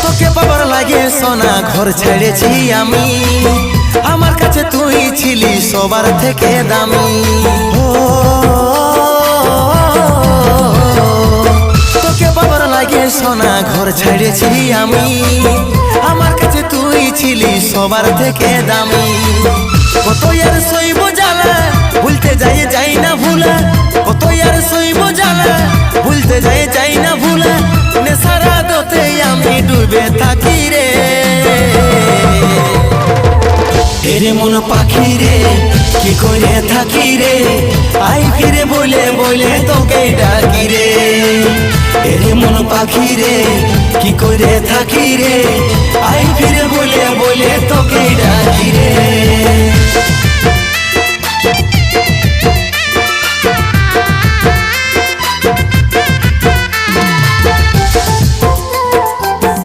তোকে পাবার লাগে সোনা ঘর ছেড়েছি আমি, আমার কাছে তুই ছিলি সবার থেকে দামি। তোকে পাবার লাগে সোনা ঘর ছেড়েছি আমি, আমার কাছে তুই ছিলি সবার থেকে দামি। কত আর সইব জ্বালা ভুলতে যাই না ভুলা, কত আর সইব জ্বালা ভুলতে যাই না ভুলা, নেশার আদতে আমি ডুবে থাকি রে। এরে মন পাখি রে কি করে থাকি রে, আই ফিরে বলে বলে তোকে ডাকি রে। এরে মন পাখি রে কি করে থাকি রে, আই ফিরে বলে বলে তোকে ডাকি রে।